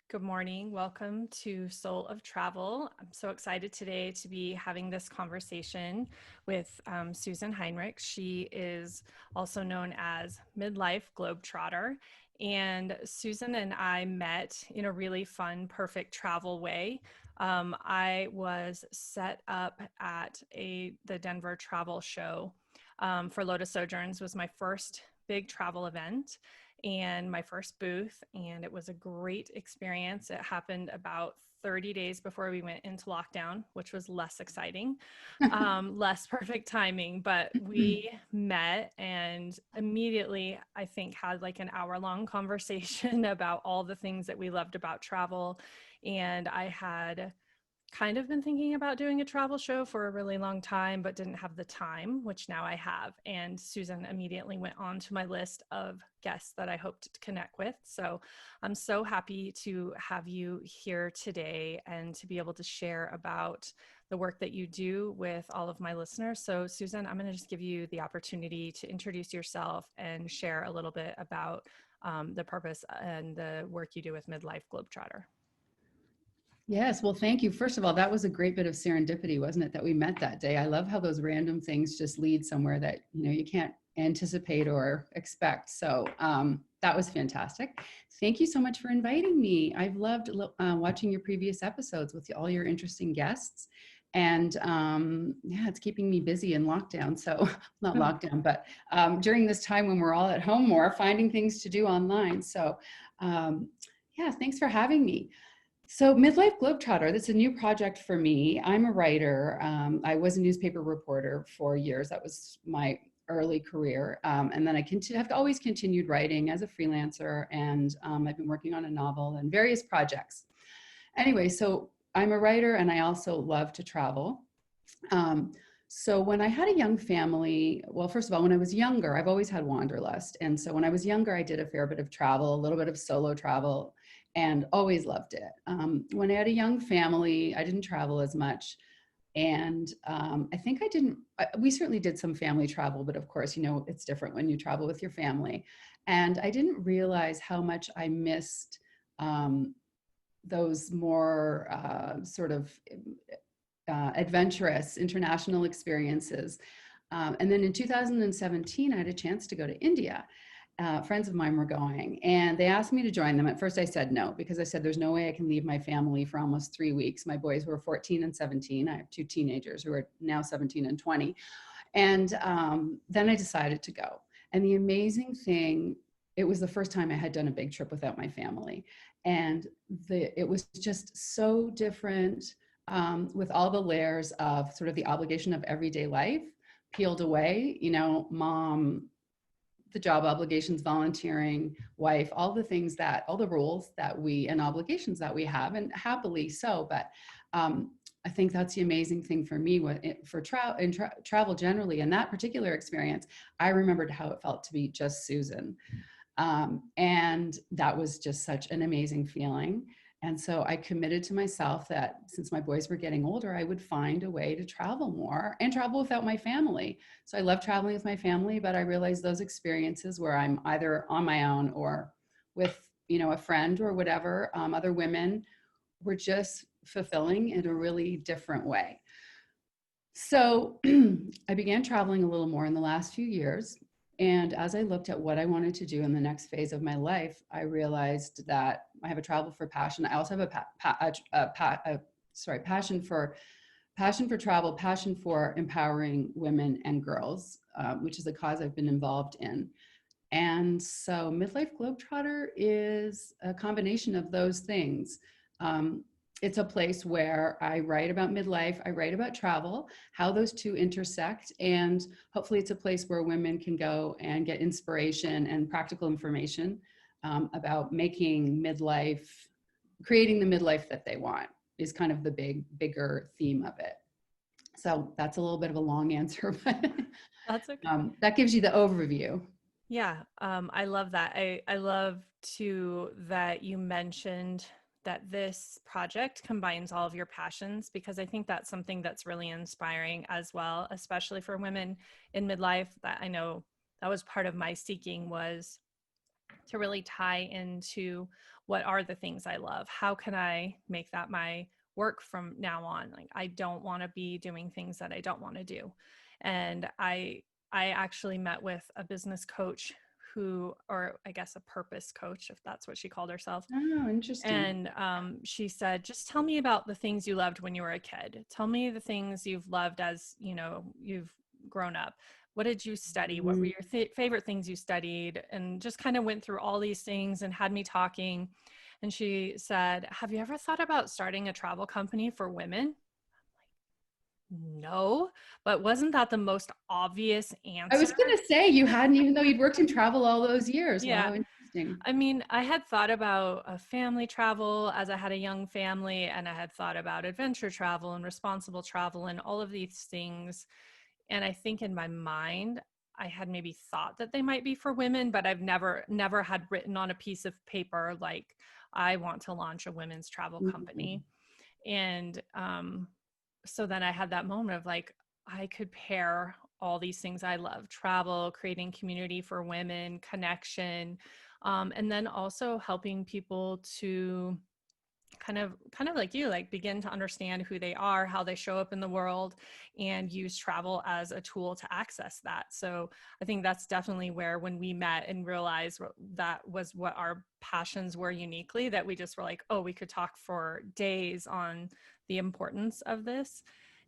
Good morning. Welcome to Soul of Travel. I'm so excited today to be having this conversation with Susan Heinrich. She is also known as Midlife Globetrotter. And Susan and I met in a really fun, perfect travel way. I was set up at the Denver travel show for Lotus Sojourns. Was my first big travel event and my first booth, and it was a great experience. It happened about 30 days before we went into lockdown, which was less exciting, less perfect timing, but we met and immediately, I think, had like an hour-long conversation about all the things that we loved about travel. And I had kind of been thinking about doing a travel show for a really long time, but didn't have the time, which now I have. And Susan immediately went on to my list of guests that I hoped to connect with. So I'm so happy to have you here today and to be able to share about the work that you do with all of my listeners. So Susan, I'm going to just give you the opportunity to introduce yourself and share a little bit about the purpose and the work you do with Midlife Globetrotter. Yes, well, thank you. First of all, that was a great bit of serendipity, wasn't it, that we met that day? I love how those random things just lead somewhere that you can't anticipate or expect. So that was fantastic. Thank you so much for inviting me. I've loved watching your previous episodes with all your interesting guests. And yeah, it's keeping me busy in lockdown. So not lockdown, but during this time when we're all at home more, finding things to do online. So yeah, thanks for having me. So Midlife Globetrotter, that's a new project for me. I'm a writer. I was a newspaper reporter for years. That was my early career. And then I've always continued writing as a freelancer, and I've been working on a novel and various projects. Anyway, so I'm a writer and I also love to travel. So when I had a young family, well, first of all, when I was younger, I've always had wanderlust. And so when I was younger, I did a fair bit of travel, a little bit of solo travel, and always loved it. When I had a young family, I didn't travel as much. And I think we certainly did some family travel, but of course, it's different when you travel with your family. And I didn't realize how much I missed those more sort of adventurous international experiences. And then in 2017, I had a chance to go to India. Friends of mine were going and they asked me to join them. At first I said no, because I said, there's no way I can leave my family for almost 3 weeks. My boys were 14 and 17. I have two teenagers who are now 17 and 20. And then I decided to go. And the amazing thing, it was the first time I had done a big trip without my family. And it was just so different, with all the layers of sort of the obligation of everyday life peeled away, mom, the job obligations, volunteering, wife, all the rules and obligations that we have, and happily so. But I think that's the amazing thing for me for travel generally. And that particular experience, I remembered how it felt to be just Susan. And that was just such an amazing feeling. And so I committed to myself that since my boys were getting older, I would find a way to travel more and travel without my family. So I love traveling with my family, but I realized those experiences where I'm either on my own or with, a friend or whatever, other women, were just fulfilling in a really different way. So I began traveling a little more in the last few years. And as I looked at what I wanted to do in the next phase of my life, I realized that I have a travel for passion. I also have passion for travel, passion for empowering women and girls, which is a cause I've been involved in. And so Midlife Globetrotter is a combination of those things. It's a place where I write about midlife, I write about travel, how those two intersect, and hopefully it's a place where women can go and get inspiration and practical information about creating the midlife that they want, is kind of the bigger theme of it. So that's a little bit of a long answer, but That's okay. That gives you the overview. Yeah, I love that. I love too that you mentioned that this project combines all of your passions, because I think that's something that's really inspiring as well, especially for women in midlife. That I know that was part of my seeking, was to really tie into what are the things I love. How can I make that my work from now on? Like, I don't want to be doing things that I don't want to do. And I actually met with a business coach who, or I guess a purpose coach, if that's what she called herself. Oh, interesting. And she said, just tell me about the things you loved when you were a kid. Tell me the things you've loved as, you know, you've grown up. What did you study? What were Mhm. your favorite things you studied? And just kind of went through all these things and had me talking. And she said, have you ever thought about starting a travel company for women? No, but wasn't that the most obvious I answer? was going to say you hadn't, even though you'd worked in travel all those years. Yeah. Wow, interesting. I mean, I had thought about a family travel as I had a young family, and I had thought about adventure travel and responsible travel and all of these things. And I think in my mind, I had maybe thought that they might be for women, but I've never had written on a piece of paper, like, I want to launch a women's travel Mhm. company. And so then I had that moment of like, I could pair all these things I love: travel, creating community for women, connection, and then also helping people to kind of like you, like begin to understand who they are, how they show up in the world, and use travel as a tool to access that. So I think that's definitely where, when we met and realized that was what our passions were uniquely, that we just were like, oh, we could talk for days on the importance of this.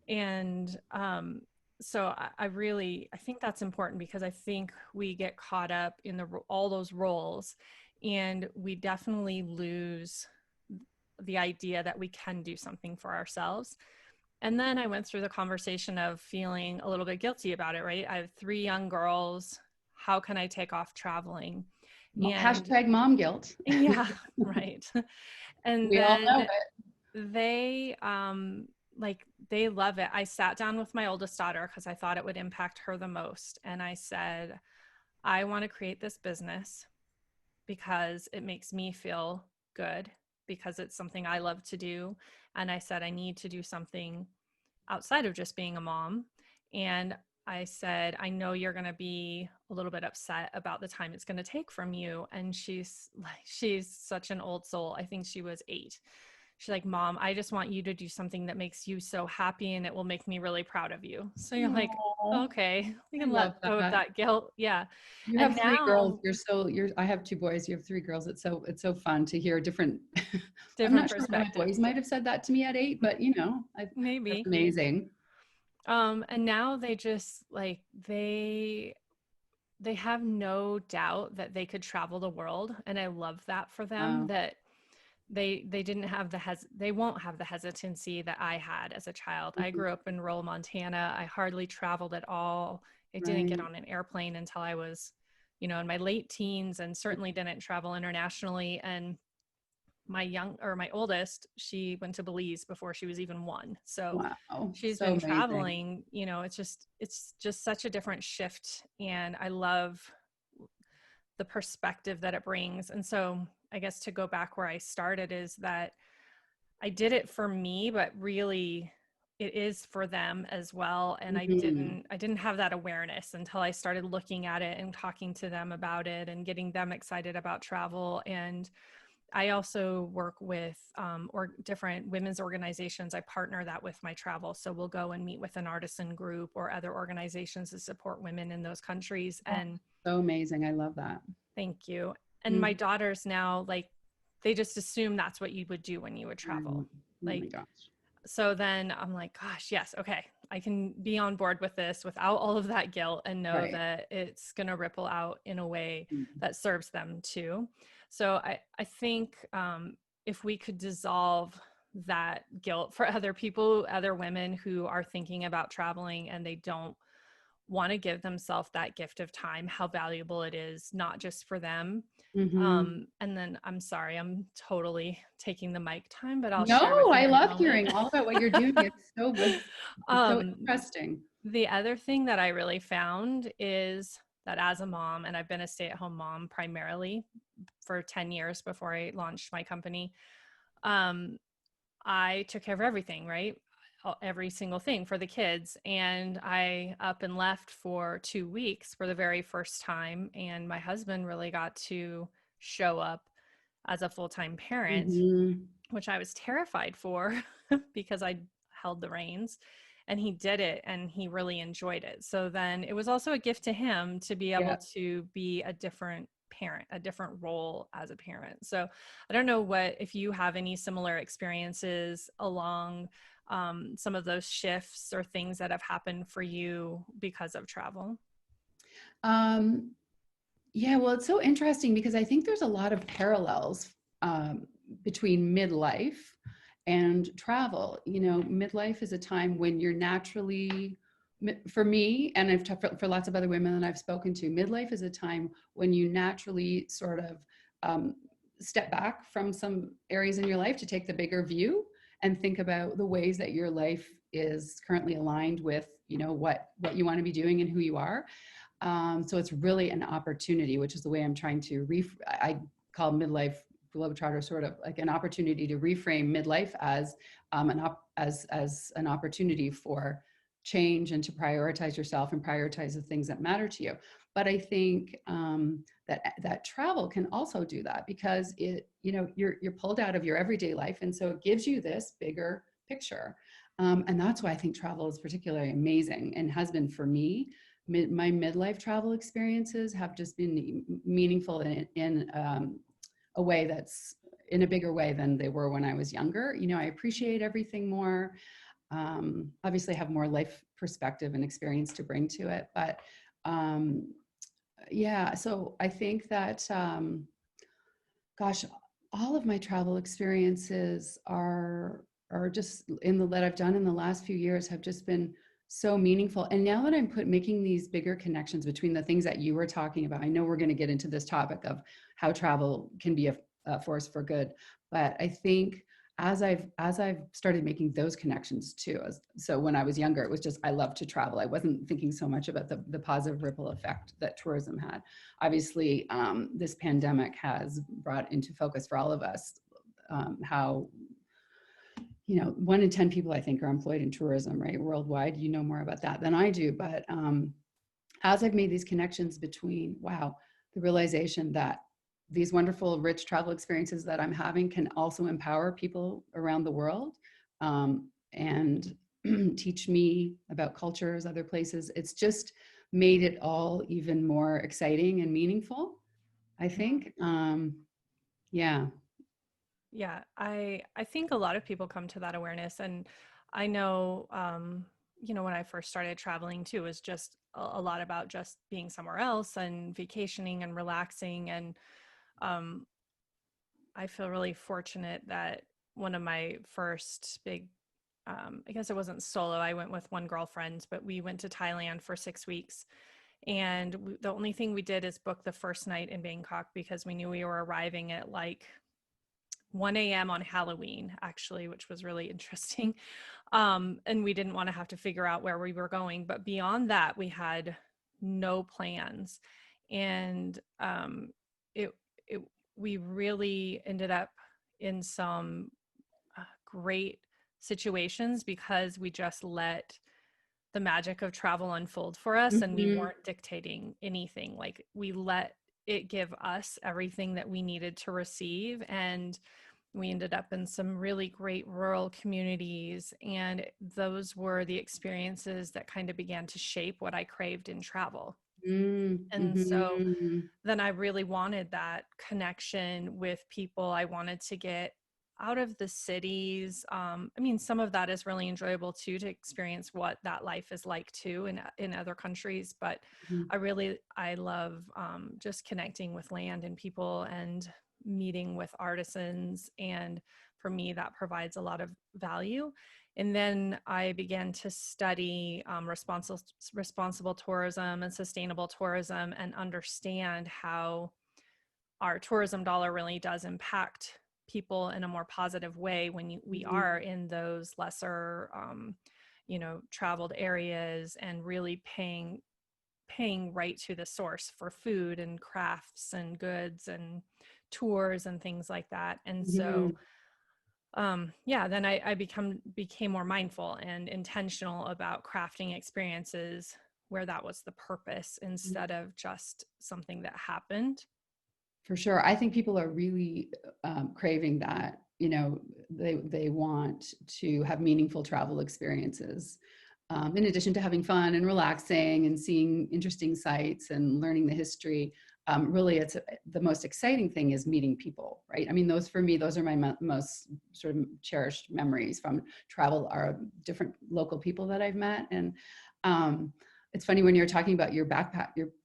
And so I think that's important, because I think we get caught up in all those roles, and we definitely lose the idea that we can do something for ourselves. And then I went through the conversation of feeling a little bit guilty about it, right? I have 3 young girls. How can I take off traveling? And Hashtag mom guilt. yeah, right. And We all know then they like, they love it. I sat down with my oldest daughter because I thought it would impact her the most. And I said, I want to create this business because it makes me feel good, because it's something I love to do. And I said, I need to do something outside of just being a mom. And I said, I know you're going to be a little bit upset about the time it's going to take from you. And she's such an old soul. I think she was 8. She's like, Mom, I just want you to do something that makes you so happy, and it will make me really proud of you. So you're that. like, Aw, okay, we I can let love go of that. that guilt. Yeah. You And have 3 girls. now, I have 2 boys. You have 3 girls. It's so fun to hear different. I'm different not sure one of my perspectives. boys might have said that to me at 8, but that's Maybe. amazing. And now they just like, they have no doubt that they could travel the world, and I love that for them, Wow. that they didn't have they won't have the hesitancy that I had as a child. I Mhm. grew up in rural Montana. I hardly traveled at all. I didn't get Right. on an airplane until I was, in my late teens, and certainly didn't travel internationally. And my oldest, she went to Belize before she was even 1. So Wow. she's So been amazing. traveling, it's just such a different shift, and I love the perspective that it brings. And so I guess to go back where I started is that I did it for me, but really it is for them as well. And I Mhm. didn't I didn't have that awareness until I started looking at it and talking to them about it and getting them excited about travel. And I also work with or different women's organizations. I partner that with my travel. So we'll go and meet with an artisan group or other organizations to support women in those countries. Oh, And so amazing. I love that. thank you. And my Mhm. daughters now, like, they just assume that's what you would do when you would Right. travel. Oh Like, my gosh. so then I'm like, gosh, yes, okay, I can be on board with this without all of that guilt, and know Right. that it's going to ripple out in a way Mhm. that serves them too. So I think if we could dissolve that guilt for other people, other women who are thinking about traveling and they don't want to give themselves that gift of time, how valuable it is, not just for them. Mhm. And then I'm sorry, I'm totally taking the mic time, but I'll share No, with you I in a love moment. hearing all about what you're doing. It's so um, interesting. the other thing that I really found is that as a mom, and I've been a stay-at-home mom primarily for 10 years before I launched my company, um, I took care of everything, right? Every single thing for the kids. And I up and left for 2 weeks for the very first time. And my husband really got to show up as a full-time parent, Mm-hmm. which I was terrified for because I held the reins. And he did it and he really enjoyed it. So then it was also a gift to him to be able Yeah. to be a different parent, a different role as a parent. So I don't know if you have any similar experiences along some of those shifts or things that have happened for you because of travel. Um, yeah, well, it's so interesting because I think there's a lot of parallels between midlife and travel. You know, midlife is a time when you're naturally, for me, and I've talked for lots of other women that I've spoken to, midlife is a time when you naturally sort of um, step back from some areas in your life to take the bigger view and think about the ways that your life is currently aligned with, you know, what you want to be doing and who you are. So it's really an opportunity, which is the way I'm trying to I call midlife Globetrotter sort of like an opportunity to reframe midlife as as an opportunity for change and to prioritize yourself and prioritize the things that matter to you. But I think that travel can also do that because you're pulled out of your everyday life, and so it gives you this bigger picture. And that's why I think travel is particularly amazing and has been for me. My midlife travel experiences have just been meaningful in a way that's in a bigger way than they were when I was younger. You know, I appreciate everything more. Obviously, I have more life perspective and experience to bring to it. But yeah, so I think that, gosh, all of my travel experiences are just in the that I've done in the last few years have just been so meaningful. And now that I'm making these bigger connections between the things that you were talking about, I know we're going to get into this topic of how travel can be a force for good, but I think as I've started making those connections too. So when I was younger, it was just I loved to travel. I wasn't thinking so much about the positive ripple effect that tourism had. Obviously, this pandemic has brought into focus for all of us how, you know, 1 in 10 people I think are employed in tourism, right, worldwide. You know more about that than I do, but as I've made these connections between, wow, the realization that these wonderful, rich travel experiences that I'm having can also empower people around the world and teach me about cultures, other places. It's just made it all even more exciting and meaningful, I Mhm. think. Yeah. Yeah, I think a lot of people come to that awareness, and I know, when I first started traveling too, it was just a lot about just being somewhere else and vacationing and relaxing, and um, I feel really fortunate that one of my first big, I guess it wasn't solo. I went with one girlfriend, but we went to Thailand for 6 weeks, and the only thing we did is book the first night in Bangkok because we knew we were arriving at like 1 a.m. on Halloween, actually, which was really interesting. And we didn't want to have to figure out where we were going. But beyond that, we had no plans. And it, it, we really ended up in some great situations because we just let the magic of travel unfold for us and we Mhm. weren't dictating anything. Like we let it give us everything that we needed to receive. And we ended up in some really great rural communities, and those were the experiences that kind of began to shape what I craved in travel. Mm, And so mhm. then I really wanted that connection with people. I wanted to get out of the cities. I mean, some of that is really enjoyable too, to experience what that life is like too in other countries. But Mhm. I love just connecting with land and people and meeting with artisans. And for me, that provides a lot of value. And then I began to study responsible tourism and sustainable tourism and understand how our tourism dollar really does impact people in a more positive way when we Mhm. are in those lesser, traveled areas and really paying right to the source for food and crafts and goods and tours and things like that. And so Mhm. yeah, then I became more mindful and intentional about crafting experiences where that was the purpose instead of just something that happened. For sure. I think people are really craving that. They want to have meaningful travel experiences. In addition to having fun and relaxing and seeing interesting sights and learning the history, really the most exciting thing is meeting people, right? I mean, for me, those are my most sort of cherished memories from travel, are different local people that I've met. And it's funny when you're talking about your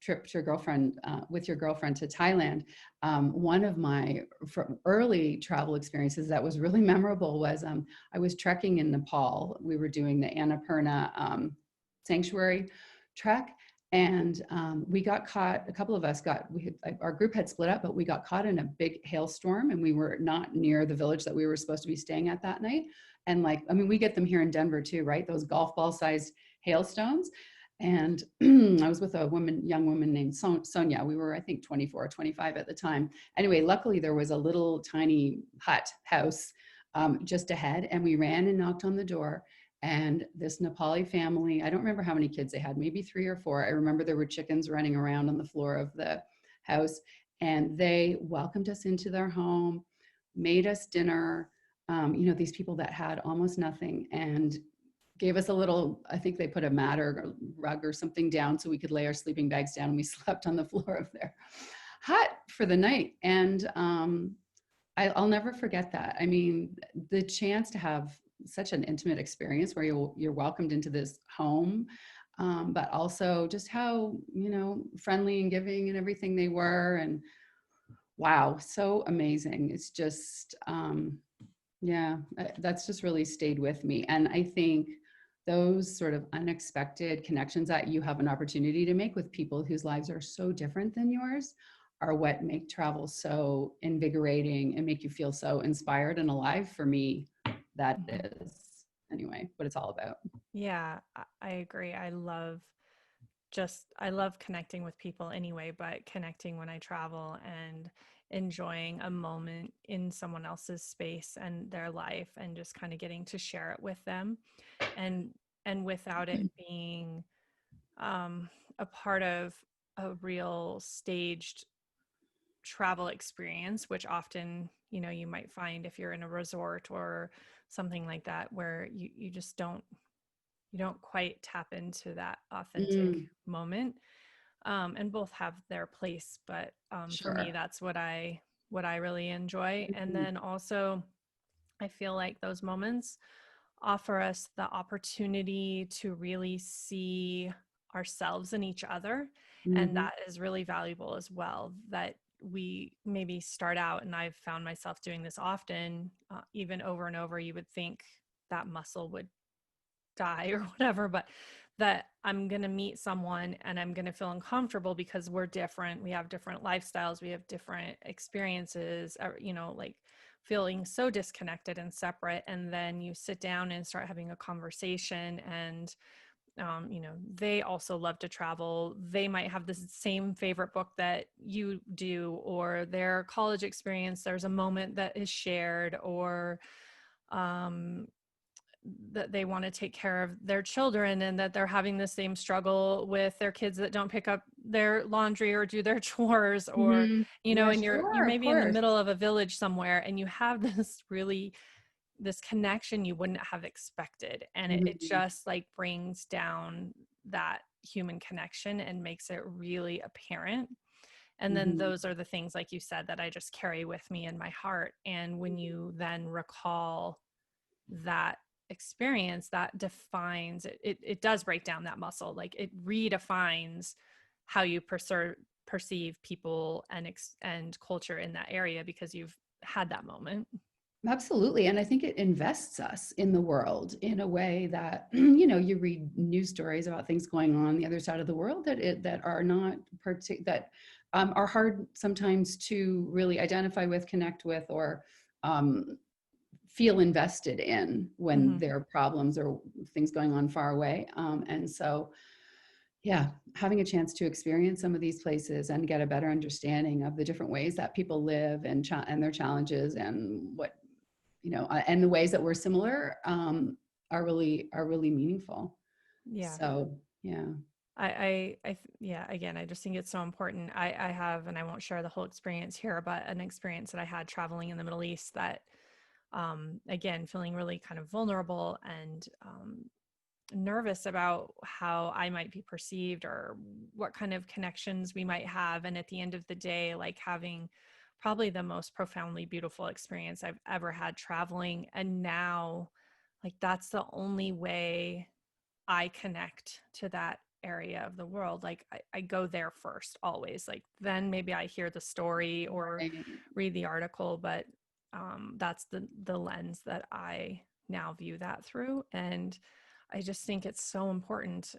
trip to your girlfriend, with your girlfriend to Thailand. One of my early travel experiences that was really memorable was I was trekking in Nepal. We were doing the Annapurna sanctuary trek. And we got caught, a couple of us our group had split up, but we got caught in a big hailstorm, and we were not near the village that we were supposed to be staying at that night. And we get them here in Denver too, right? Those golf ball sized hailstones. And I was with a young woman named Sonia. We were, I think, 24 or 25 at the time. Anyway, luckily there was a little tiny house just ahead, and we ran and knocked on the door. And this Nepali family, I don't remember how many kids they had, maybe 3 or 4. I remember there were chickens running around on the floor of the house, and they welcomed us into their home, made us dinner. These people that had almost nothing, and gave us a little, I think they put a mat or rug or something down so we could lay our sleeping bags down, and we slept on the floor of their hut for the night. And I'll never forget that. I mean, the chance to have such an intimate experience where you're welcomed into this home, but also just how, friendly and giving and everything they were. And wow, so amazing. It's just, yeah, that's just really stayed with me. And I think those sort of unexpected connections that you have an opportunity to make with people whose lives are so different than yours are what make travel so invigorating and make you feel so inspired and alive. For me, that is anyway what it's all about. Yeah, I agree. I love connecting with people anyway, but connecting when I travel and enjoying a moment in someone else's space and their life, and just kind of getting to share it with them, and without it being a part of a real staged travel experience, which often, you might find if you're in a resort or something like that, where you just don't quite tap into that authentic moment. And both have their place, but for me, Sure. that's what I really enjoy. And then also, I feel like those moments offer us the opportunity to really see ourselves in each other. And Mm-hmm. that is really valuable as well. That we maybe start out, and I've found myself doing this often, even over and over. You would think that muscle would die or whatever, but that I'm going to meet someone and I'm going to feel uncomfortable because we're different. We have different lifestyles, we have different experiences, like feeling so disconnected and separate. And then you sit down and start having a conversation, and they also love to travel. They might have the same favorite book that you do, or their college experience. There's a moment that is shared, or um, that they want to take care of their children, and that they're having the same struggle with their kids that don't pick up their laundry or do their chores, or Mm-hmm. Yeah, and you're sure, of maybe in the course. middle of a village somewhere, and you have this connection you wouldn't have expected, and it Mm-hmm. just like brings down that human connection and makes it really apparent. And then Mm-hmm. those are the things, like you said, that I just carry with me in my heart. And when you then recall that experience, that defines it does break down that muscle. Like, it redefines how you perceive people and culture in that area, because you've had that moment. Absolutely. And I think it invests us in the world in a way that, you read news stories about things going on the other side of the world that are not that are hard sometimes to really identify with, connect with, or um, feel invested in when Mm-hmm. there are problems or things going on far away. And so, yeah, having a chance to experience some of these places and get a better understanding of the different ways that people live and their challenges, and what and the ways that we're similar, are really meaningful. Yeah. So yeah. Yeah, again, I just think it's so important. I have, and I won't share the whole experience here, but an experience that I had traveling in the Middle East that, again, feeling really kind of vulnerable and nervous about how I might be perceived or what kind of connections we might have. And at the end of the day, like having probably the most profoundly beautiful experience I've ever had traveling. And now, like, that's the only way I connect to that area of the world. Like, I go there first, always. Like, then maybe I hear the story or Right. read the article, but that's the lens that I now view that through. And I just think it's so important,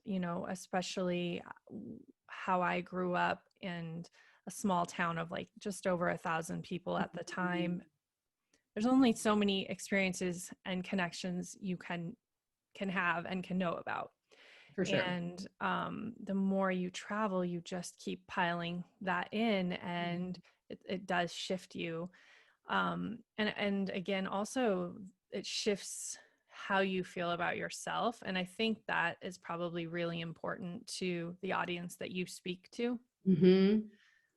especially how I grew up in a small town of like just over 1,000 people at the Mhm. time. There's only so many experiences and connections you can have and can know about. For sure. And the more you travel, you just keep piling that in, and Mhm. it does shift you. And again, also it shifts how you feel about yourself. And I think that is probably really important to the audience that you speak to. Mhm.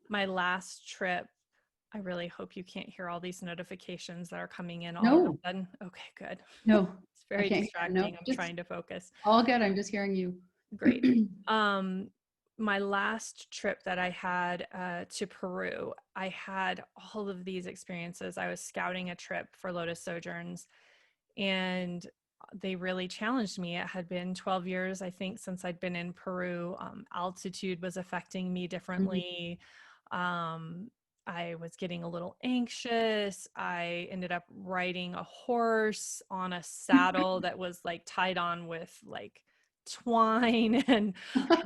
My last trip, I really hope you can't hear all these notifications that are coming in all of No, a sudden. Okay, good. no, It's I very can't hear. No, distracting. I'm just trying to focus. all good. I'm just hearing you. Great. Um, my last trip that I had to Peru, I had all of these experiences. I was scouting a trip for Lotus Sojourns, and they really challenged me. It had been 12 years, I think, since I'd been in Peru. Altitude was affecting me Mhm. differently. Um, I was getting a little anxious. I ended up riding a horse on a saddle that was like tied on with like twine and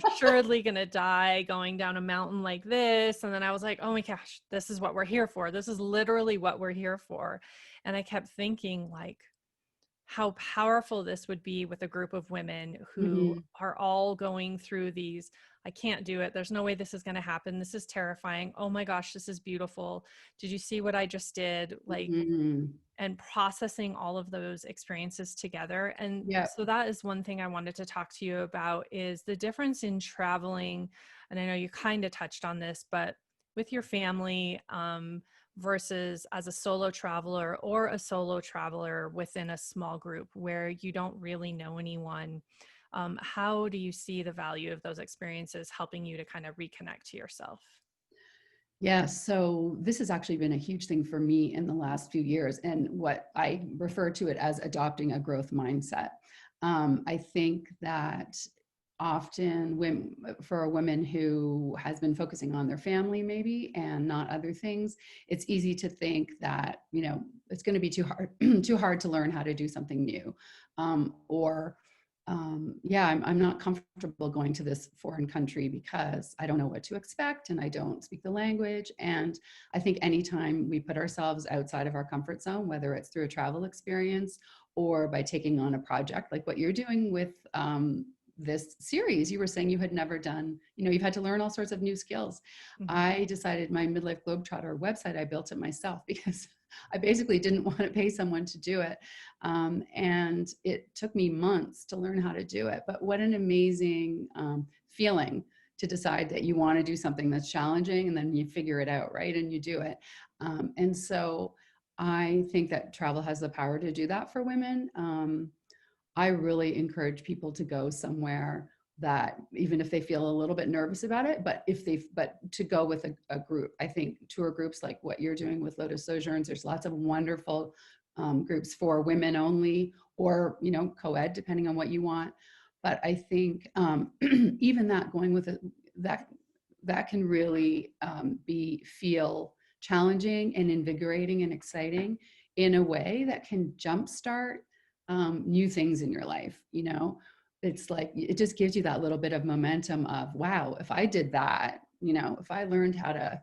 assuredly gonna die going down a mountain like this. And then I was like, oh my gosh, this is what we're here for. This is literally what we're here for. And I kept thinking, like, how powerful this would be with a group of women who Mhm. are all going through these. I can't do it. There's no way this is going to happen. This is terrifying. Oh my gosh, this is beautiful. Did you see what I just did? Like, Mhm. and processing all of those experiences together. And Yep. so that is one thing I wanted to talk to you about, is the difference in traveling. And I know you kind of touched on this, but with your family, versus as a solo traveler or a solo traveler within a small group where you don't really know anyone. How do you see the value of those experiences helping you to kind of reconnect to yourself? Yeah, so this has actually been a huge thing for me in the last few years, and what I refer to it as adopting a growth mindset. I think that often when, for a woman who has been focusing on their family maybe and not other things, it's easy to think that it's going to be too hard too hard to learn how to do something new, or yeah, I'm not comfortable going to this foreign country because I don't know what to expect and I don't speak the language. And I think anytime we put ourselves outside of our comfort zone, whether it's through a travel experience or by taking on a project like what you're doing with this series, you were saying you had never done, you've had to learn all sorts of new skills. Mm-hmm. I decided my Midlife Globetrotter website, I built it myself because I basically didn't want to pay someone to do it. And it took me months to learn how to do it. But what an amazing feeling to decide that you want to do something that's challenging and then you figure it out, right? And you do it. And so I think that travel has the power to do that for women. I really encourage people to go somewhere that, even if they feel a little bit nervous about it, but to go with a group. I think tour groups like what you're doing with Lotus Sojourns, there's lots of wonderful groups for women only, or co-ed, depending on what you want. But I think even that, going with that that can really be feel challenging and invigorating and exciting in a way that can jumpstart new things in your life. It's like it just gives you that little bit of momentum of, wow, if I did that, if I learned how to,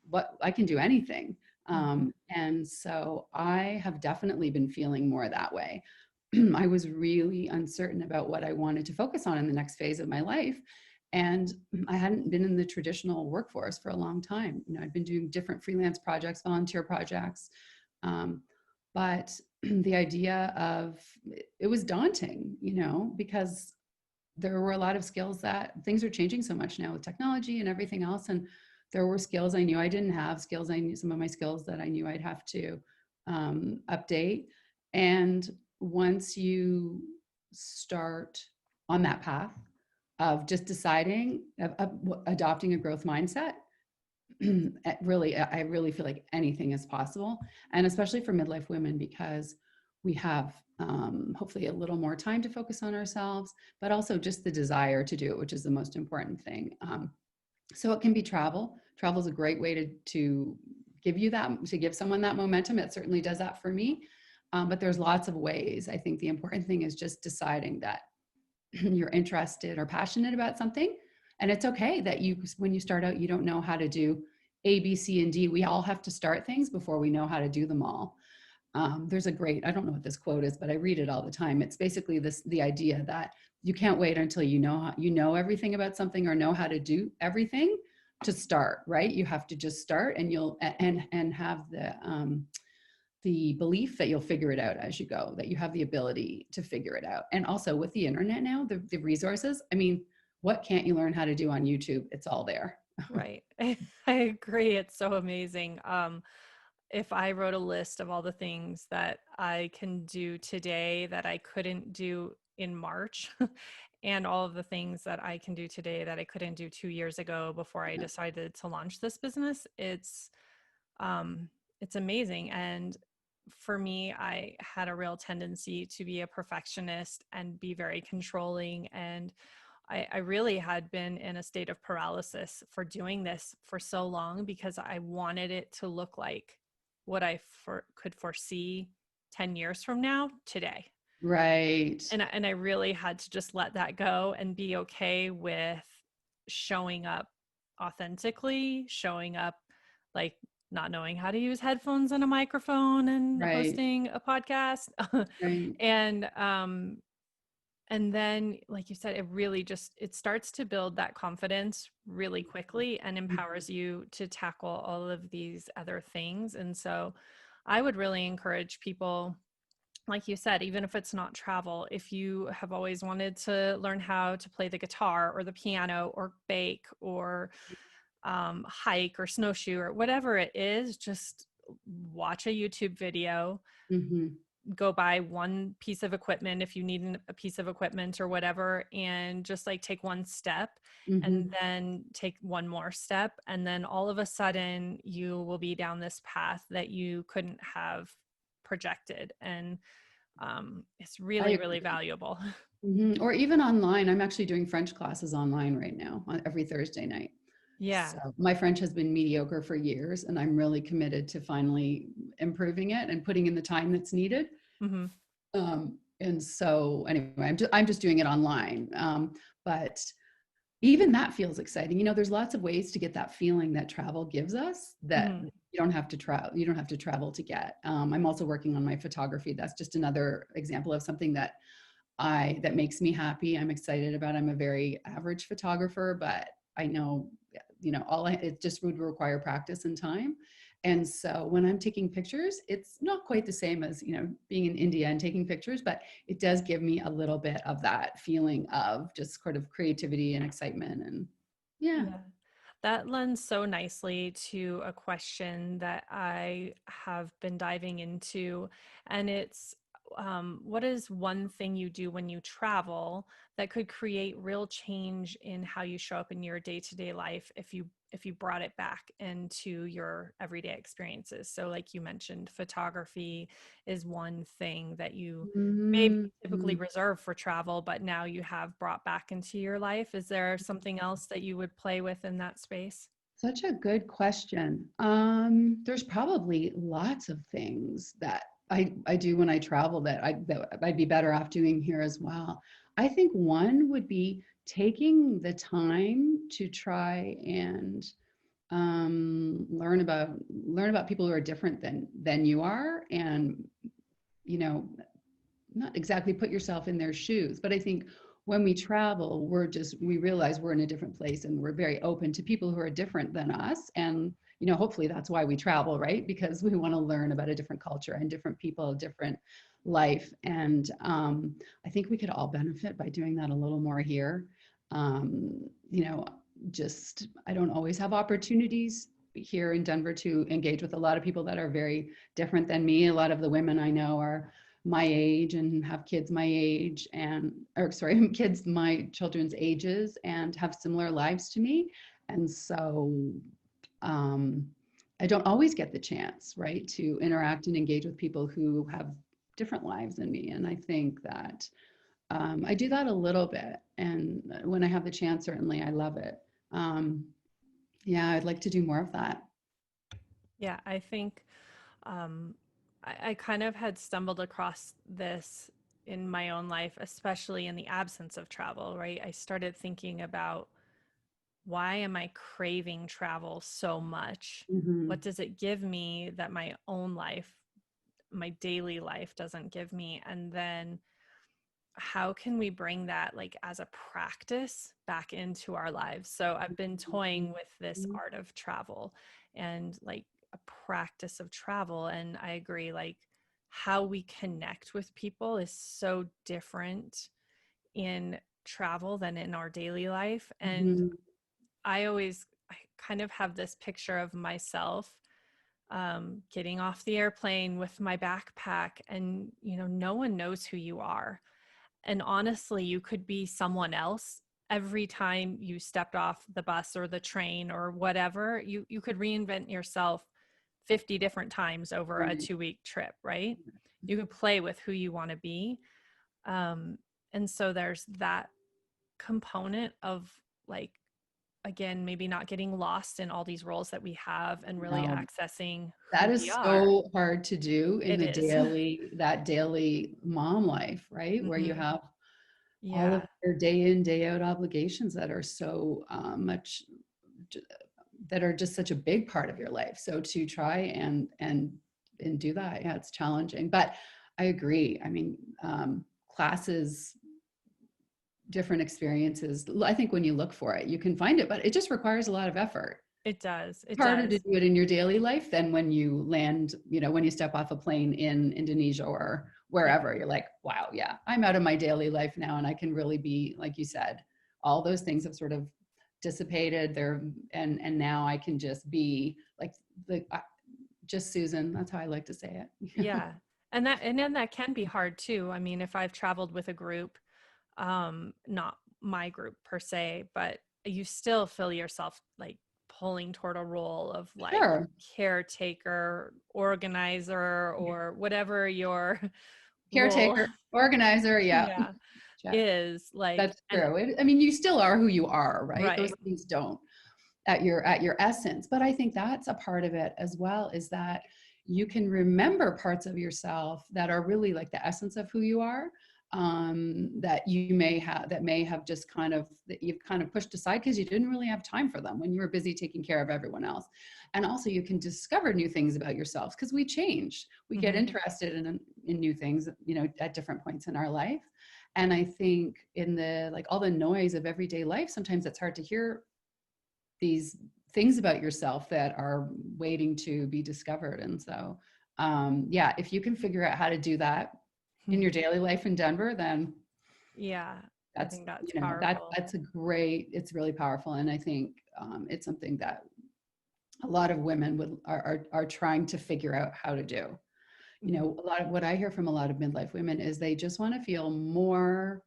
what I can do anything. Mm-hmm. And so I have definitely been feeling more that way. I was really uncertain about what I wanted to focus on in the next phase of my life. And I hadn't been in the traditional workforce for a long time. I'd been doing different freelance projects, volunteer projects. Um, but the idea of it was daunting, because there were a lot of skills that things are changing so much now with technology and everything else. And there were skills I knew I didn't have, skills I knew, some of my skills that I knew I'd have to update. And once you start on that path of just deciding, of adopting a growth mindset, really, I really feel like anything is possible. And especially for midlife women, because we have hopefully a little more time to focus on ourselves, but also just the desire to do it, which is the most important thing. So it can be travel. Travel is a great way to give you that, to give someone that momentum. It certainly does that for me. But there's lots of ways. I think the important thing is just deciding that you're interested or passionate about something. And it's okay that when you start out, you don't know how to do A, B, C, and D. We all have to start things before we know how to do them all. There's a great, I don't know what this quote is, but I read it all the time. It's basically the idea that you can't wait until you know everything about something or know how to do everything to start, right? You have to just start, and you'll and have the belief that you'll figure it out as you go, that you have the ability to figure it out. And also with the internet now, the resources, I mean, what can't you learn how to do on YouTube? It's all there. Right. I agree. It's so amazing. If I wrote a list of all the things that I can do today that I couldn't do in March, and all of the things that I can do today that I couldn't do 2 years ago before I Yeah. decided to launch this business, it's amazing. And for me, I had a real tendency to be a perfectionist and be very controlling. And I really had been in a state of paralysis for doing this for so long because I wanted it to look like what I could foresee 10 years from now today. Right. And I really had to just let that go and be okay with showing up authentically, showing up like not knowing how to use headphones and a microphone and Right. hosting a podcast. Right. and and then, like you said, it really just it starts to build that confidence really quickly and empowers you to tackle all of these other things. And so I would really encourage people, like you said, even if it's not travel, if you have always wanted to learn how to play the guitar or the piano or bake or hike or snowshoe or whatever it is, just watch a YouTube video, Mm-hmm. go buy one piece of equipment if you need a piece of equipment or whatever, and just like take one step and Mm-hmm. then take one more step. And then all of a sudden you will be down this path that you couldn't have projected. And it's I really, really agree. valuable. Mhm. Or even online. I'm actually doing French classes online right now on every Thursday night. Yeah. So my French has been mediocre for years, and I'm really committed to finally improving it and putting in the time that's needed. Hmm. And so anyway, I'm just doing it online. But even that feels exciting. There's lots of ways to get that feeling that travel gives us that Hmm. you don't have to travel. You don't have to travel to get. I'm also working on my photography. That's just another example of something that makes me happy. I'm excited about. I'm a very average photographer, but I know, it just would require practice and time. And so when I'm taking pictures, it's not quite the same as, being in India and taking pictures, but it does give me a little bit of that feeling of just sort of creativity and excitement. And yeah. Yeah. That lends so nicely to a question that I have been diving into. And it's what is one thing you do when you travel that could create real change in how you show up in your day-to-day life if you brought it back into your everyday experiences? So like you mentioned, photography is one thing that you maybe typically Mhm. reserved for travel, but now you have brought back into your life. Is there something else that you would play with in that space? Such a good question. There's probably lots of things that I do when I travel that I'd be better off doing here as well. I think one would be taking the time to try and learn about people who are different than you are, and you know not exactly put yourself in their shoes, but I think when we travel, we realize we're in a different place, and we're very open to people who are different than us. And hopefully that's why we travel, right? Because we want to learn about a different culture and different people, different life. And I think we could all benefit by doing that a little more here. You know, just I don't always have opportunities here in Denver to engage with a lot of people that are very different than me. A lot of the women I know are my age and have kids my age and or sorry kids my children's ages and have similar lives to me, and so um, I don't always get the chance, right, to interact and engage with people who have different lives than me. And I think that I do that a little bit, and when I have the chance, certainly I love it. um, yeah, I'd like to do more of that. Yeah, I think um, I kind of had stumbled across this in my own life, especially in the absence of travel, right? I started thinking about, why am I craving travel so much? What Hmm. does it give me that my own life, my daily life doesn't give me? And then how can we bring that like as a practice back into our lives? So I've been toying with this art of travel and like a practice of travel. And I agree, like how we connect with people is so different in travel than in our daily life. And Hmm. I kind of have this picture of myself getting off the airplane with my backpack, and no one knows who you are. And honestly, you could be someone else every time you stepped off the bus or the train or whatever. You could reinvent yourself 50 different times over a Right. 2-week trip, right? You could play with who you want to be. Um, and so there's that component of like, again, maybe not getting lost in all these roles that we have and really No, accessing who that we is are. so hard to do in It the is. daily mom life, right? Where you Hmm. have all of Yeah, your day in, day out obligations that are so much, that are just such a big part of your life. So to try and do that, yeah, it's challenging. But I agree. I mean, classes, different experiences. I think when you look for it, you can find it, but it just requires a lot of effort. it does. It Harder to does. do it in your daily life than when you land, when you step off a plane in Indonesia or Yeah. wherever. You're like, wow, yeah, I'm out of my daily life now. And I can really be, like you said, all those things have sort of dissipated there. And now I can just be like just Susan. That's how I like to say it. Yeah. And then that can be hard too. I mean, if I've traveled with a group, not my group per se, but you still feel yourself like pulling toward a role of like Sure. caretaker, organizer, or whatever your role, Caretaker, organizer. Yeah. yeah, Check. is like. That's And true. I mean, you still are who you are, right? Those right. things don't at your essence. But I think that's a part of it as well, is that you can remember parts of yourself that are really like the essence of who you are, that you may have just kind of that you've kind of pushed aside because you didn't really have time for them when you were busy taking care of everyone else. And also you can discover new things about yourselves because we change. We get Hmm. interested in new things, at different points in our life. And I think in the like all the noise of everyday life, sometimes it's hard to hear these things about yourself that are waiting to be discovered. And so, yeah, if you can figure out how to do that in your daily life in Denver, then Yeah, I that's, think that's you know, that powerful. that's a great, it's really powerful. And I think it's something that a lot of women are trying to figure out how to do. Mhm. A lot of what I hear from a lot of midlife women is they just want to feel more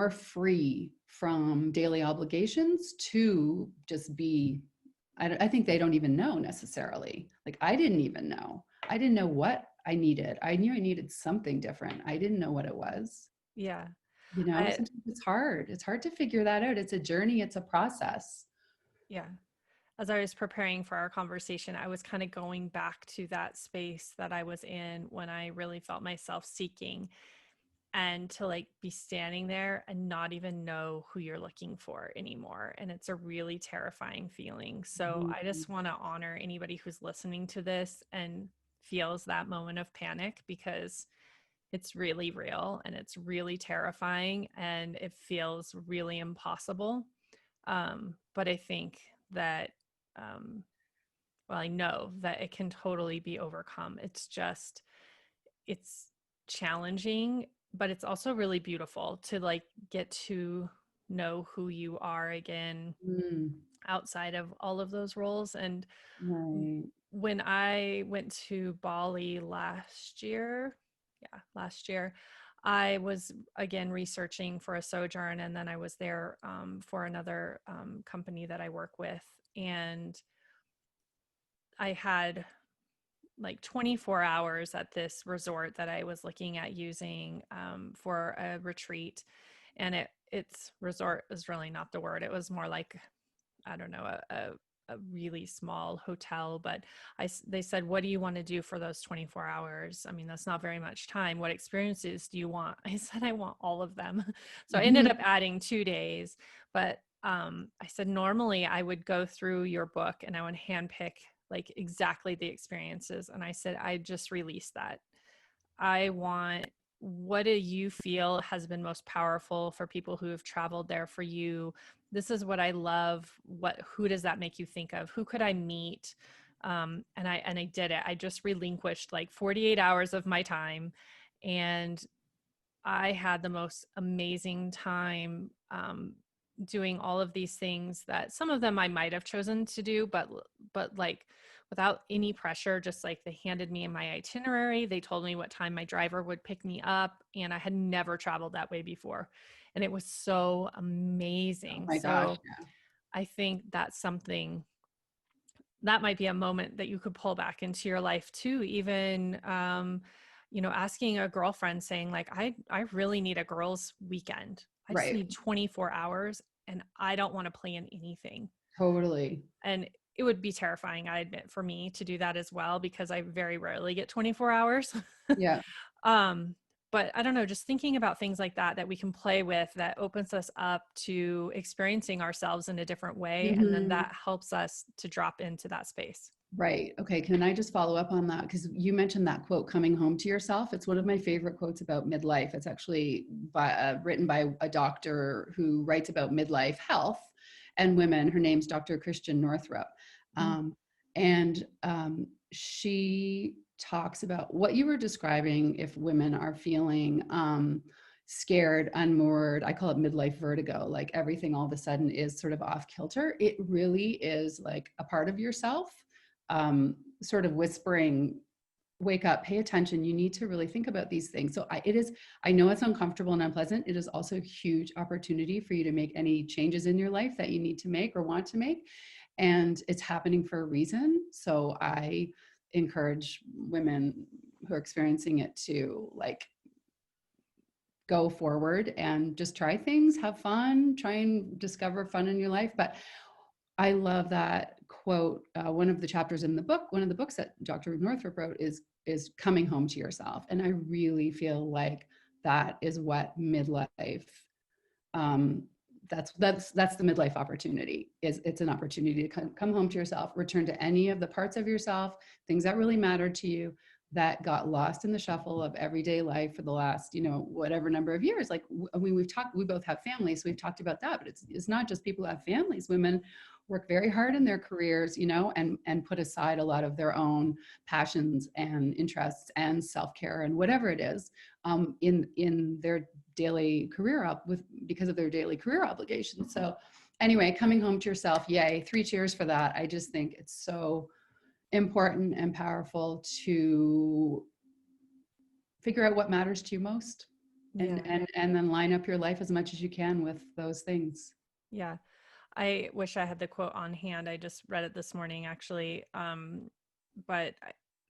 free from daily obligations to just be. I think they don't even know necessarily. Like I didn't even know. I didn't know what I needed. I knew I needed something different. I didn't know what it was. Yeah. I Sometimes it's hard. It's hard to figure that out. It's a journey. It's a process. yeah. As I was preparing for our conversation, I was kind of going back to that space that I was in when I really felt myself seeking, and to like be standing there and not even know who you're looking for anymore. And it's a really terrifying feeling. So I Mhm. just want to honor anybody who's listening to this and feels that moment of panic, because it's really real and it's really terrifying and it feels really impossible. But I think that well, I know that it can totally be overcome. It's challenging, but it's also really beautiful to like get to know who you are again Mm, outside of all of those roles. And right. when I went to Bali last year, I was again researching for a sojourn, and then I was there for another company that I work with. And I had like 24 hours at this resort that I was looking at using for a retreat. And it's resort is really not the word. It was more like, I don't know, a really small hotel. But they said, what do you want to do for those 24 hours? I mean, that's not very much time. What experiences do you want? I said, I want all of them. So I ended up adding 2 days. But I said, normally I would go through your book and I would handpick like exactly the experiences. And I said, I just released that. I want, what do you feel has been most powerful for people who have traveled there for you? This is what I love. Who does that make you think of? Who could I meet? And I did it. I just relinquished like 48 hours of my time, and I had the most amazing time doing all of these things that some of them I might have chosen to do, but like without any pressure, just like they handed me my itinerary. They told me what time my driver would pick me up, and I had never traveled that way before. And it was so Oh amazing. my gosh. So I think that's something that might be a moment that you could pull back into your life too. Even, asking a girlfriend saying like, I really need a girls weekend. I just Right. need 24 hours and I don't want to plan anything. Totally. And it would be terrifying, I admit, for me to do that as well, because I very rarely get 24 hours. Yeah. um, but I don't know, just thinking about things like that we can play with, that opens us up to experiencing ourselves in a different way. And then Mhm. that helps us to drop into that space. Right. Okay. Can I just follow up on that? Because you mentioned that quote, coming home to yourself. It's one of my favorite quotes about midlife. It's actually written by a doctor who writes about midlife health and women. Her name's Dr. Christian Northrup. Mm. And she talks about what you were describing if women are feeling scared, unmoored. I call it midlife vertigo, like everything all of a sudden is sort of off kilter. It really is like a part of yourself sort of whispering, wake up, pay attention. You need to really think about these things. So I know it's uncomfortable and unpleasant. It is also a huge opportunity for you to make any changes in your life that you need to make or want to make. And it's happening for a reason. So I encourage women who are experiencing it to like go forward and just try things, have fun, try and discover fun in your life. But I love that quote. One of the chapters in the book, one of the books that Dr. Northrup wrote is coming home to yourself. And I really feel like that is what midlife um, that's the midlife opportunity. Is it's an opportunity to come home to yourself, return to any of the parts of yourself, things that really matter to you, that got lost in the shuffle of everyday life for the last whatever number of years. Like we both have families, so we've talked about that, but it's not just people who have families. Women work very hard in their careers, and put aside a lot of their own passions and interests and self-care and whatever it is in their daily career because of their daily career obligations. So anyway, coming home to yourself, yay, 3 cheers for that. I just think it's so important and powerful to figure out what matters to you most and Yeah. and then line up your life as much as you can with those things. Yeah. I wish I had the quote on hand. I just read it this morning, actually. But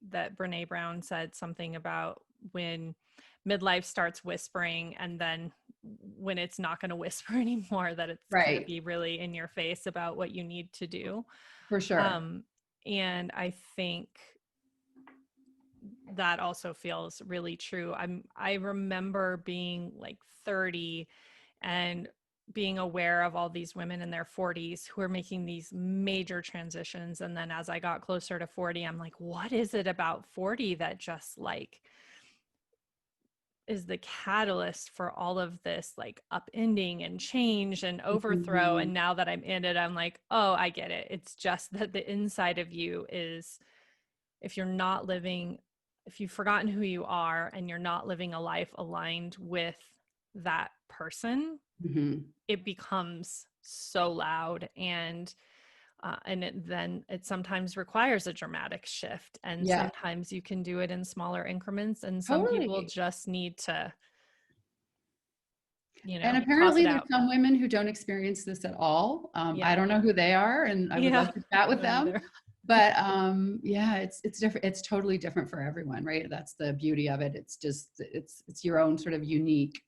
that Brene Brown said something about when midlife starts whispering, and then when it's not going to whisper anymore, that it's going to Right. be really in your face about what you need to do. For sure. Um, and I think that also feels really true. I remember being like 30 and being aware of all these women in their 40s who are making these major transitions. And then as I got closer to 40, I'm like, what is it about 40 that just like is the catalyst for all of this like upending and change and overthrow. Mhm. And now that I'm in it, I'm like, oh, I get it. It's just that the inside of you is, if you're not living, if you've forgotten who you are and you're not living a life aligned with that person, Mhm. it becomes so loud. And then it sometimes requires a dramatic shift, and Yeah, sometimes you can do it in smaller increments, and some people totally. just need to, And toss it apparently there's out. some women who don't experience this at all. I Yeah. don't know who they are, and I would Yeah. love to chat I with don't them. either. But yeah, it's different. It's totally different for everyone, right? That's the beauty of it. It's just it's your own sort of unique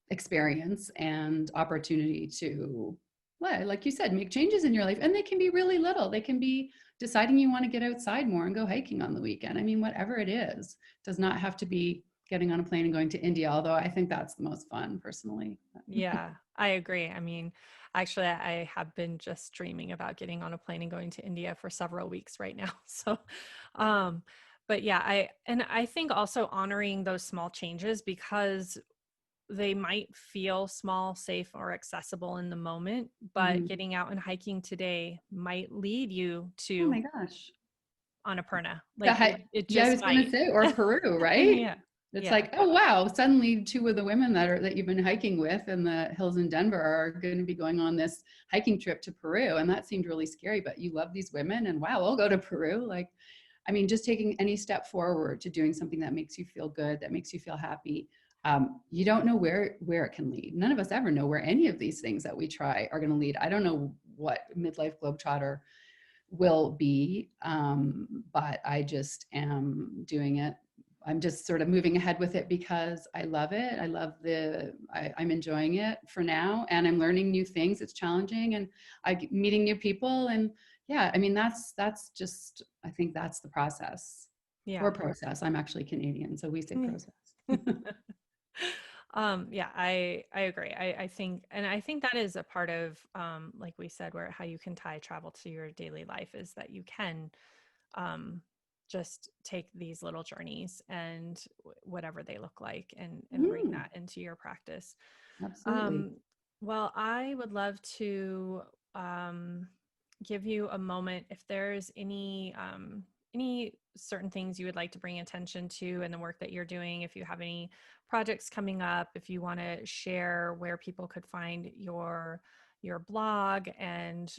experience and opportunity to, well, like you said, make changes in your life. And they can be really little. They can be deciding you want to get outside more and go hiking on the weekend. I mean, whatever it is, does not have to be getting on a plane and going to India, although I think that's the most fun personally. Yeah, I agree. I mean, actually, I have been just dreaming about getting on a plane and going to India for several weeks right now. So, um, but yeah, I think also honoring those small changes, because they might feel small, safe, or accessible in the moment, but Mhm. getting out and hiking today might lead you Oh to my gosh. Annapurna. The Like hi it Yeah, I just was gonna might. say, or Peru, right? Yeah. It's Yeah. like, oh wow, suddenly two of the women that you've been hiking with in the hills in Denver are going to be going on this hiking trip to Peru, and that seemed really scary. But you love these women, and wow, I'll go to Peru. Like, I mean, just taking any step forward to doing something that makes you feel good, that makes you feel happy. You don't know where it can lead. None of us ever know where any of these things that we try are going to lead. I don't know what Midlife Globetrotter will be. But I just am doing it. I'm just sort of moving ahead with it because I love it. I'm enjoying it for now, and I'm learning new things. It's challenging, and I'm meeting new people. And yeah, I mean, that's just, I think that's the process, or Yeah. process. I'm actually Canadian, so we say Yeah. process. Yeah, I agree. I think that is a part of, like we said, where how you can tie travel to your daily life is that you can, um, just take these little journeys and whatever they look like, and bring Mm, that into your practice. absolutely. Um, well, I would love to, um, give you a moment if there's any certain things you would like to bring attention to in the work that you're doing. If you have any projects coming up, if you want to share where people could find your blog, and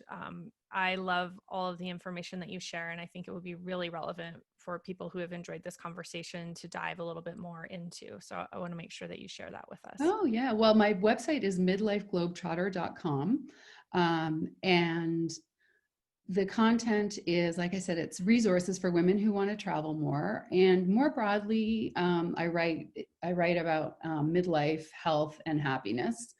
I love all of the information that you share, and I think it would be really relevant for people who have enjoyed this conversation to dive a little bit more into. So I want to make sure that you share that with us. Oh, yeah. Well, my website is midlifeglobetrotter.com. And the content is, like I said, it's resources for women who want to travel more. And more broadly, I write about midlife health and happiness.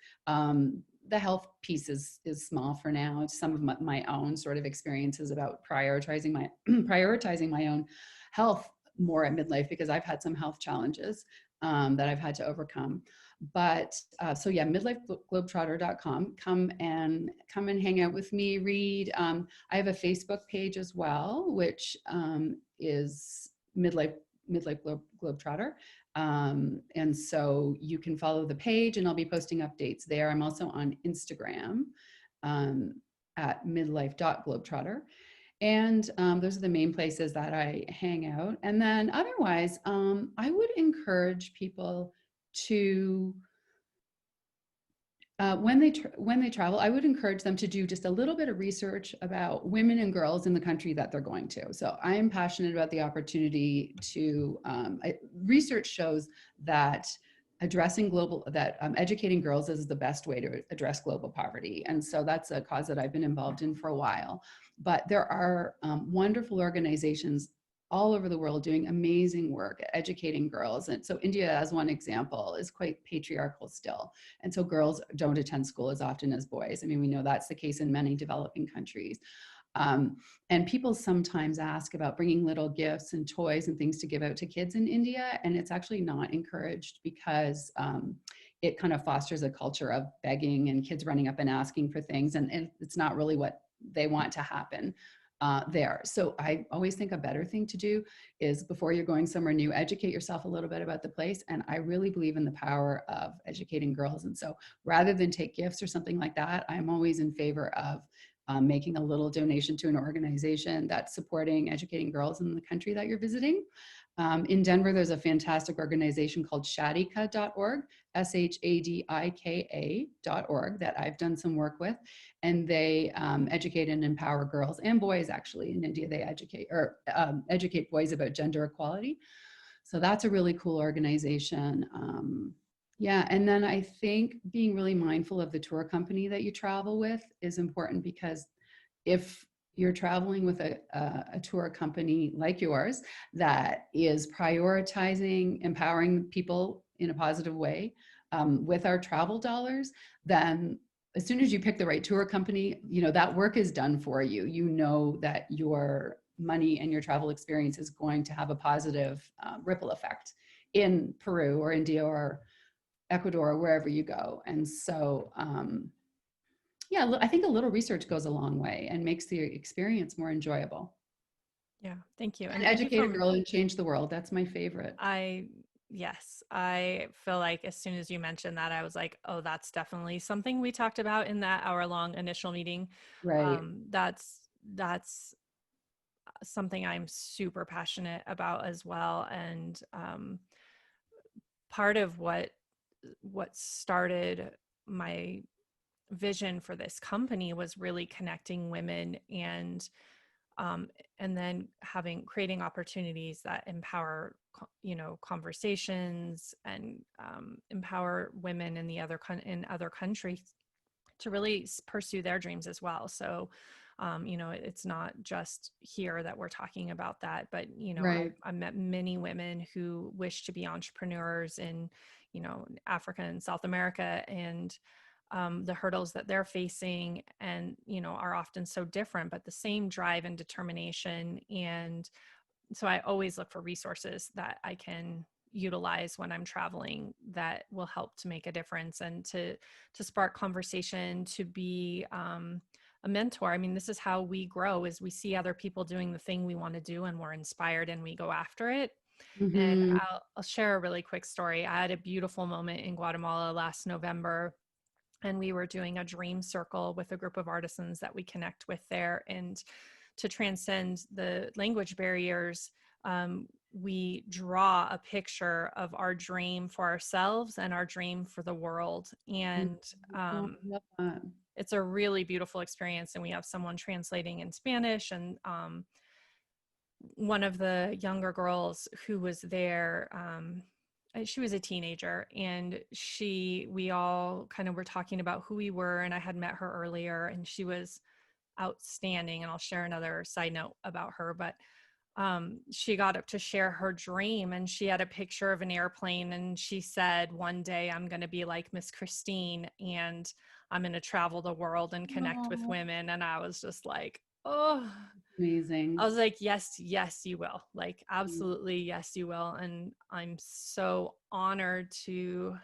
The health piece is small for now. It's some of my own sort of experiences about prioritizing my prioritizing my own health more at midlife, because I've had some health challenges that I've had to overcome. But so yeah, midlifeglobetrotter.com. Come and hang out with me. Read. I have a Facebook page as well, which is Midlife Globetrotter. And so you can follow the page, and I'll be posting updates there. I'm also on Instagram um, at midlife.globetrotter. And those are the main places that I hang out. And then otherwise, I would encourage people to when they travel, I would encourage them to do just a little bit of research about women and girls in the country that they're going to. So I am passionate about the opportunity to. Research shows that educating girls is the best way to address global poverty, and so that's a cause that I've been involved in for a while. But there are wonderful organizations all over the world doing amazing work at educating girls. And so India, as one example, is quite patriarchal still. And so girls don't attend school as often as boys. I mean, we know that's the case in many developing countries. Um, and people sometimes ask about bringing little gifts and toys and things to give out to kids in India. And it's actually not encouraged, because it kind of fosters a culture of begging and kids running up and asking for things. And it's not really what they want to happen. there. So I always think a better thing to do is before you're going somewhere new, educate yourself a little bit about the place. And I really believe in the power of educating girls. And so rather than take gifts or something like that, I'm always in favor of making a little donation to an organization that's supporting educating girls in the country that you're visiting. In Denver, there's a fantastic organization called shadika.org, shadika.org, that I've done some work with. And they educate and empower girls and boys, actually. In India, they educate boys about gender equality. So that's a really cool organization. Yeah, and then I think being really mindful of the tour company that you travel with is important, because if you're traveling with a tour company like yours that is prioritizing empowering people in a positive way with our travel dollars, then as soon as you pick the right tour company, that work is done for you. You know that your money and your travel experience is going to have a positive ripple effect in Peru or India or Ecuador or wherever you go. And so, yeah, I think a little research goes a long way and makes the experience more enjoyable. Yeah, thank you. And And thank you educate a for girl and change the world. That's my favorite. I yes, I feel like as soon as you mentioned that, I was like, oh, that's definitely something we talked about in that hour-long initial meeting. Right. That's something I'm super passionate about as well. And part of what started my vision for this company was really connecting women um, and then creating opportunities that empower conversations and empower women in in other countries to really pursue their dreams as well. So it's not just here that we're talking about that, but Right. I met many women who wish to be entrepreneurs in Africa and South America, and the hurdles that they're facing and are often so different, but the same drive and determination. And so I always look for resources that I can utilize when I'm traveling that will help to make a difference and to spark conversation, to be a mentor. I mean, this is how we grow, is we see other people doing the thing we want to do and we're inspired and we go after it. And Mm-hmm. I'll share a really quick story. I had a beautiful moment in Guatemala last November, and we were doing a dream circle with a group of artisans that we connect with there. And to transcend the language barriers, we draw a picture of our dream for ourselves and our dream for the world. And Oh, I love that. it's a really beautiful experience. And we have someone translating in Spanish. And one of the younger girls who was there, she was a teenager, and we all kind of were talking about who we were, and I had met her earlier, and she was outstanding. And I'll share another side note about her, but she got up to share her dream, and she had a picture of an airplane, and she said, one day I'm going to be like Miss Christine, and I'm going to travel the world and connect with Oh, women. And I was just like, oh, I amazing. was like, yes, yes, you will. Like, absolutely, yes, you will. And I'm so honored to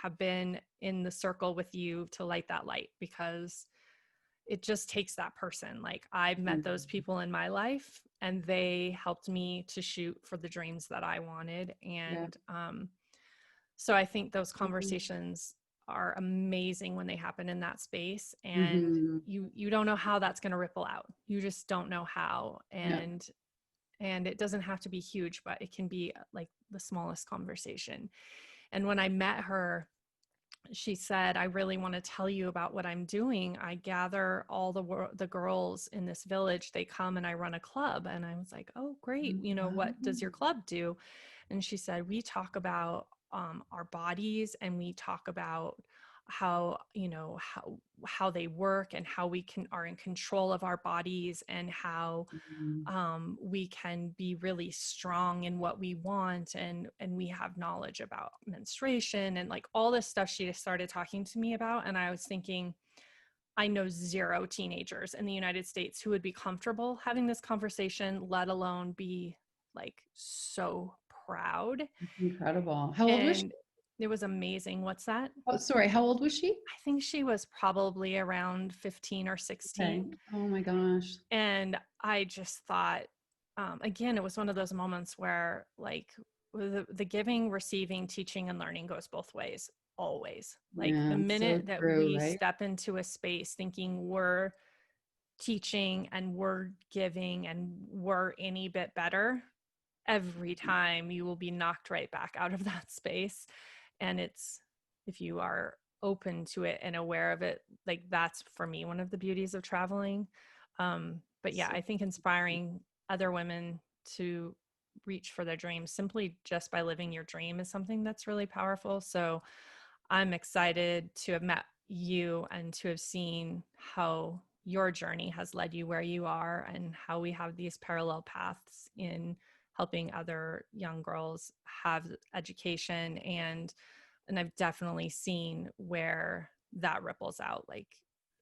have been in the circle with you to light that light, because it just takes that person. Like, I've met those Mhm. people in my life, and they helped me to shoot for the dreams that I wanted. Yeah. And so I think those Mhm. conversations are amazing when they happen in that space. And Mhm. you don't know how that's going to ripple out. You just don't know how. Yeah. And it doesn't have to be huge, but it can be like the smallest conversation. And when I met her, she said, I really want to tell you about what I'm doing. I gather all the girls in this village. They come and I run a club. And I was like, oh, great. What does your club do? And she said, we talk about our bodies, and we talk about how how they work, and how we are in control of our bodies, and how Mhm. we can be really strong in what we want, and we have knowledge about menstruation and like all this stuff she just started talking to me about. And I was thinking, I know zero teenagers in the United States who would be comfortable having this conversation, let alone be like so proud. Incredible. How old was And she? It was amazing. What's that? Oh, sorry. How old was she? I think she was probably around 15 or Okay. 16. Oh my gosh. And I just thought, again, it was one of those moments where like the giving, receiving, teaching, and learning goes both ways, always. Like Yeah, the it's so minute that true, we right? step into a space thinking we're teaching and we're giving and we're any bit better, every time you will be knocked right back out of that space. And it's, if you are open to it and aware of it, like that's for me one of the beauties of traveling. But yeah, So I think inspiring other women to reach for their dreams simply just by living your dream is something that's really powerful. So I'm excited to have met you and to have seen how your journey has led you where you are and how we have these parallel paths in helping other young girls have education. And I've definitely seen where that ripples out. Like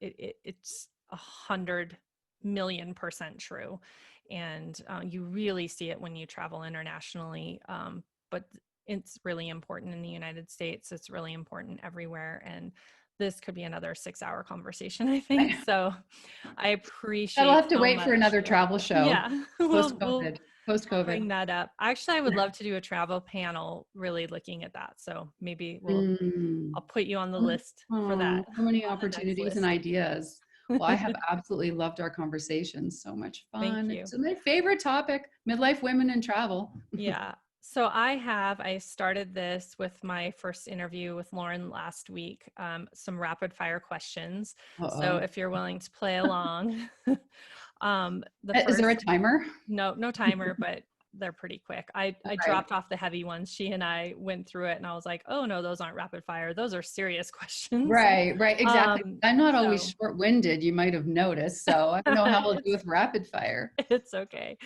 it's 100 million% true. And you really see it when you travel internationally. But it's really important in the United States. It's really important everywhere. And this could be another 6-hour conversation, I think. So I that'll appreciate have to so wait for much. another travel show. Yeah, Post we'll COVID. Post COVID. bring that up. Actually, I would love to do a travel panel really looking at that. So maybe Mm. I'll put you on the Oh, list for oh, that so many on the next opportunities and list. ideas. Well, I have absolutely loved our conversation. So much Thank fun. you. It's my favorite topic, midlife women in travel. Yeah. So I started this with my first interview with Lauren last week, some rapid fire questions. So Uh-oh. if you're willing to play along, the Is there a first, timer? no timer, but they're pretty quick. All I right. dropped off the heavy ones. She and I went through it and I was like, oh no, those aren't rapid fire. Those are serious questions. Right, right, exactly. I'm not always So short-winded, you might have noticed, so I don't know how we'll do it's with rapid fire. it's okay.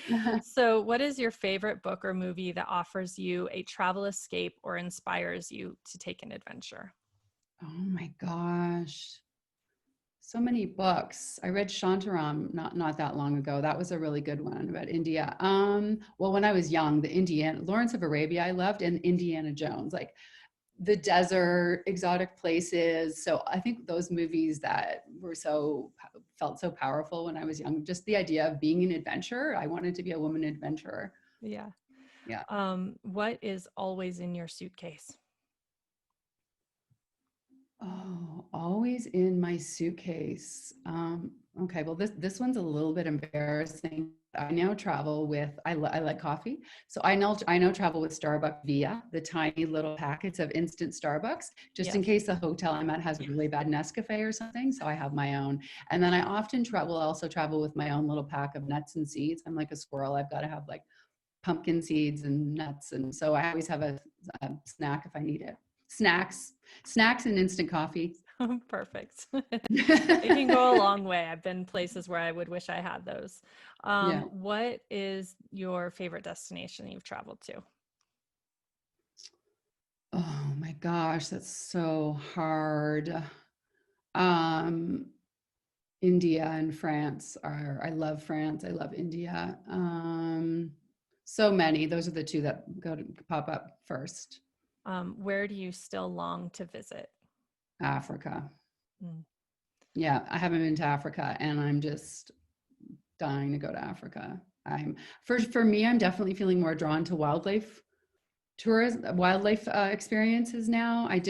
So what is your favorite book or movie that offers you a travel escape or inspires you to take an adventure? Oh my gosh. So many books. I read Shantaram not that long ago. That was a really good one about India. Well, when I was young, the Indiana Lawrence of Arabia I loved, and Indiana Jones, like the desert, exotic places. So I think those movies that were felt so powerful when I was young. Just the idea of being an adventurer. I wanted to be a woman adventurer. Yeah. Yeah. What is always in your suitcase? Oh, always in my suitcase. Okay, well, this one's a little bit embarrassing. I now travel with, I like coffee. So I know travel with Starbucks via the tiny little packets of instant Starbucks, just in Yes. case the hotel I'm at has a really bad Nescafe or something. So I have my own. And then I often also travel with my own little pack of nuts and seeds. I'm like a squirrel. I've got to have like pumpkin seeds and nuts. And so I always have a snack if I need it. Snacks and instant coffee. Perfect. It can go a long way. I've been places where I would wish I had those. Yeah. What is your favorite destination you've traveled to? Oh my gosh, that's so hard. Um, India and France I love France. I love India. So many. Those are the two that pop up first. Where do you still long to visit? Africa. Mm. Yeah, I haven't been to Africa and I'm just dying to go to Africa. For me, I'm definitely feeling more drawn to wildlife experiences now. I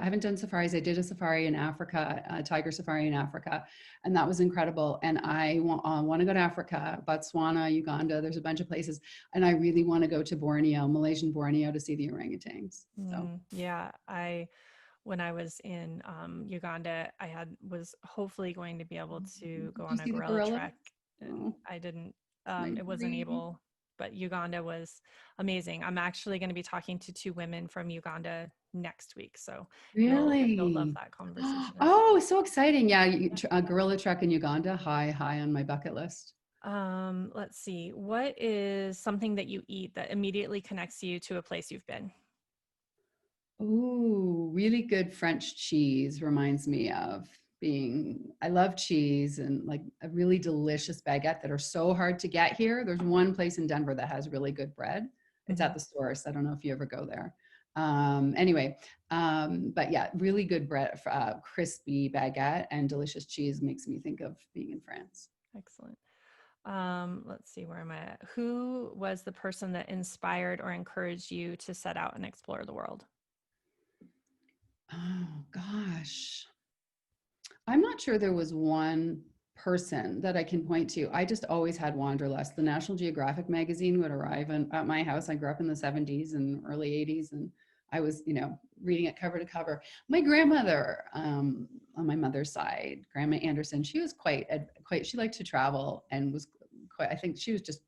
haven't done safaris. I did a safari in Africa, a tiger safari in Africa, and that was incredible. And I want to go to Africa, Botswana, Uganda. There's a bunch of places, and I really want to go to Borneo, Malaysian Borneo, to see the orangutans. So Yeah, when I was in Uganda, was hopefully going to be able to did go you on a see the gorilla gorilla? trek, and Oh, I didn't. it's my It wasn't dream. able, but Uganda was amazing. I'm actually going to be talking to two women from Uganda next week, so you'll love Really? that conversation. Oh, so exciting. Yeah, a gorilla trek in Uganda, high on my bucket list. Let's see. What is something that you eat that immediately connects you to a place you've been? Ooh, really good French cheese reminds me of I love cheese and like a really delicious baguette that are so hard to get here. There's one place in Denver that has really good bread. It's Mm-hmm. at the Source. I don't know if you ever go there. Anyway, but yeah, really good bread, crispy baguette and delicious cheese makes me think of being in France. Excellent. Let's see, where am I at? Who was the person that inspired or encouraged you to set out and explore the world? Oh gosh. I'm not sure there was one person that I can point to. I just always had wanderlust. The National Geographic magazine would arrive at my house. I grew up in the 70s and early 80s, and I was, reading it cover to cover. My grandmother, on my mother's side, Grandma Anderson, she was quite. She liked to travel and was quite. I think she was just.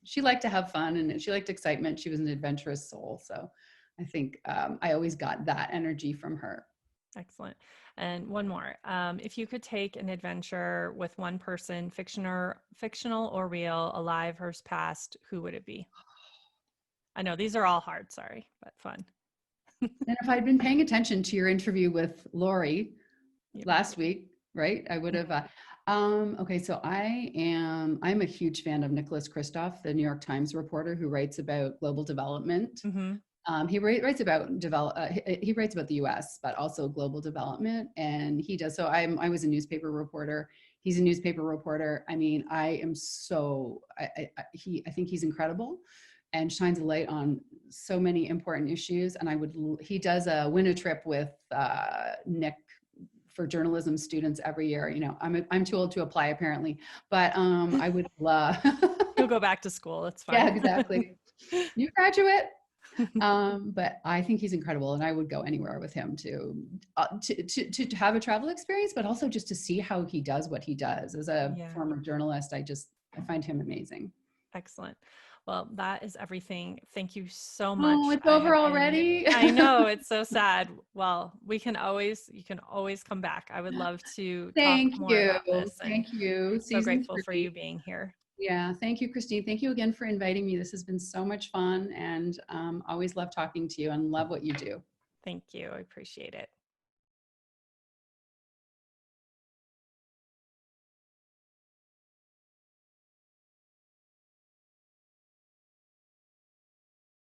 She liked to have fun and she liked excitement. She was an adventurous soul. So, I think I always got that energy from her. Excellent. And one more. If you could take an adventure with one person, fictional or real, alive or past, who would it be? I know these are all hard, sorry, but fun. And if I'd been paying attention to your interview with Lori Yep. last week, right, I would have. Okay, so I'm a huge fan of Nicholas Kristof, the New York Times reporter who writes about global development. Mm-hmm. He writes about he writes about the U.S. but also global development, and he does. So I was a newspaper reporter. He's a newspaper reporter. I mean, I am so I think he's incredible, and shines a light on so many important issues. And he does a win a trip with Nick for journalism students every year. I'm too old to apply apparently, but I would love. You'll go back to school. It's Yeah, fine. exactly. New graduate. But I think he's incredible, and I would go anywhere with him to have a travel experience, but also just to see how he does what he does. As a Yeah. former journalist, I find him amazing. Excellent. Well, that is everything. Thank you so Oh, much. it's over already. I know it's so sad. Well, you can always come back. I would love to talk Thank more you. about this and Thank you. so Season grateful for you 3. being here. Yeah. Thank you, Christine. Thank you again for inviting me. This has been so much fun, and always love talking to you and love what you do. Thank you. I appreciate it.